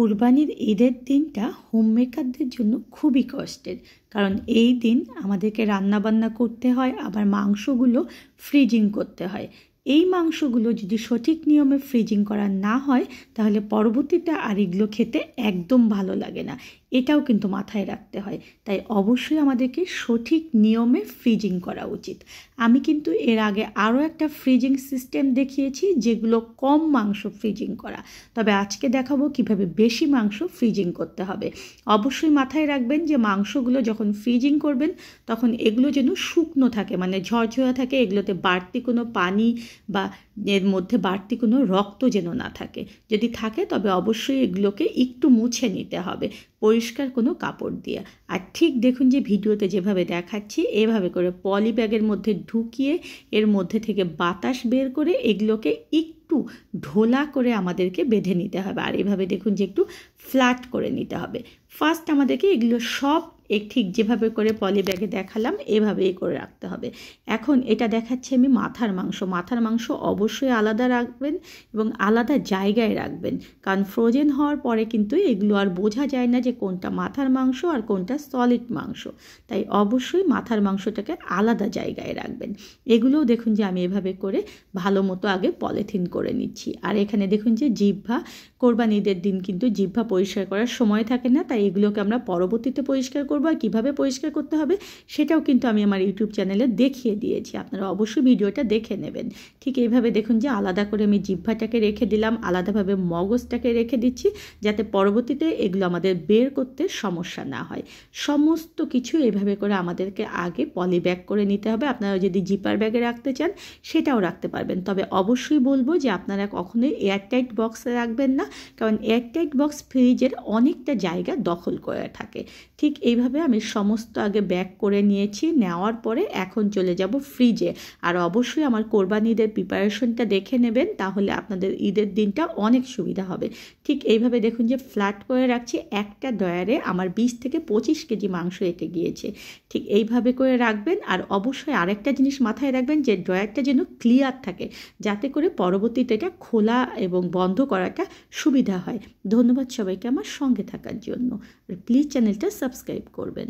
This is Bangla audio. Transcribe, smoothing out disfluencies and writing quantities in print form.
কুরবানির ঈদের দিনটা হোমমেকারদের জন্য খুবই কষ্টের, কারণ এই দিন আমাদেরকে রান্নাবান্না করতে হয়, আবার মাংসগুলো ফ্রিজিং করতে হয়। এই মাংসগুলো যদি সঠিক নিয়মে ফ্রিজিং করা না হয় তাহলে পরবর্তীতে আর এগুলো খেতে একদম ভালো লাগে না, এটাও কিন্তু মাথায় রাখতে হয়। তাই অবশ্যই আমাদেরকে সঠিক নিয়মে ফ্রিজিং করা উচিত। আমি কিন্তু এর আগে আরও একটা ফ্রিজিং সিস্টেম দেখিয়েছি যেগুলো কম মাংস ফ্রিজিং করা, তবে আজকে দেখাবো কিভাবে বেশি মাংস ফ্রিজিং করতে হবে। অবশ্যই মাথায় রাখবেন যে মাংসগুলো যখন ফ্রিজিং করবেন তখন এগুলো যেন শুকনো থাকে, মানে ঝরঝরা থাকে, এগুলোতে বাড়তি কোনো পানি বা এর মধ্যে বাড়তি কোনো রক্ত যেন না থাকে। যদি থাকে তবে অবশ্যই এগুলোকে একটু মুছে নিতে হবে পরিষ্কার কোনো কাপড় দিয়ে। আর ঠিক দেখুন যে ভিডিওতে যেভাবে দেখাচ্ছি এভাবে করে পলি ব্যাগের মধ্যে ঢুকিয়ে এর মধ্যে থেকে বাতাস বের করে এগুলোকে একটু ঢোলা করে আমাদেরকে বেঁধে নিতে হবে। আর এভাবে দেখুন যে একটু ফ্ল্যাট করে নিতে হবে। ফার্স্ট আমাদেরকে এগুলো সব ঠিক যেভাবে করে পলি ব্যাগে দেখালাম এভাবেই করে রাখতে হবে। এখন এটা দেখাচ্ছি আমি মাথার মাংস। মাথার মাংস অবশ্যই আলাদা রাখবেন এবং আলাদা জায়গায় রাখবেন, কারণ ফ্রোজেন হওয়ার পরে কিন্তু এগুলো আর বোঝা যায় না যে কোনটা মাথার মাংস আর কোনটা সলিড মাংস। তাই অবশ্যই মাথার মাংসটাকে আলাদা জায়গায় রাখবেন। এগুলোও দেখুন যে আমি এভাবে করে ভালো মতো আগে পলিথিন করে নিচ্ছি। আর এখানে দেখুন যে জিহ্বা, কোরবানি ঈদের দিন কিন্তু জিহ্বা পরিষ্কার করার সময় থাকে না, তাই এগুলোকে আমরা পরবর্তীতে পরিষ্কার করবো। আর কীভাবে পরিষ্কার করতে হবে সেটাও কিন্তু আমি আমার ইউটিউব চ্যানেলে দেখিয়ে দিয়েছি, আপনারা অবশ্যই ভিডিওটা দেখে নেবেন। ঠিক এইভাবে দেখুন যে আলাদা করে আমি জিহ্বাটাকে রেখে দিলাম, আলাদাভাবে মগজটাকে রেখে দিচ্ছি, যাতে পরবর্তীতে এগুলো আমাদের বের করতে সমস্যা না হয়। সমস্ত কিছু এভাবে করে আমাদেরকে আগে পলি ব্যাগ করে নিতে হবে। আপনারা যদি জিপার ব্যাগে রাখতে চান সেটাও রাখতে পারবেন, তবে অবশ্যই বলবো যে আপনারা কখনোই এয়ারটাইট বক্সে রাখবেন না, কারণ এয়ারটাইট বক্স ফ্রিজের অনেকটা জায়গা দখল করে থাকে। ঠিক এইভাবে আমি সমস্ত আগে ব্যাগ করে নিয়েছি, নেওয়ার পরে এখন চলে যাব ফ্রিজে। আর অবশ্যই আমার কোরবানি ঈদের প্রিপারেশনটা দেখে নেবেন, তাহলে আপনাদের ঈদের দিনটা অনেক সুবিধা হবে। ঠিক এইভাবে দেখুন যে ফ্ল্যাট করে রাখছি। একটা ড্রয়ারে আমার 20 থেকে 25 কেজি মাংস এঁটে গিয়েছে। ঠিক এইভাবে করে রাখবেন। আর অবশ্যই আরেকটা জিনিস মাথায় রাখবেন যে ড্রয়ারটা যেন ক্লিয়ার থাকে, যাতে করে পরবর্তীতে এটা খোলা এবং বন্ধ করাটা সুবিধা হয়। ধন্যবাদ সবাইকে আমার সঙ্গে থাকার জন্য। আর প্লিজ চ্যানেলটা সাবস্ক্রাইব করবেন।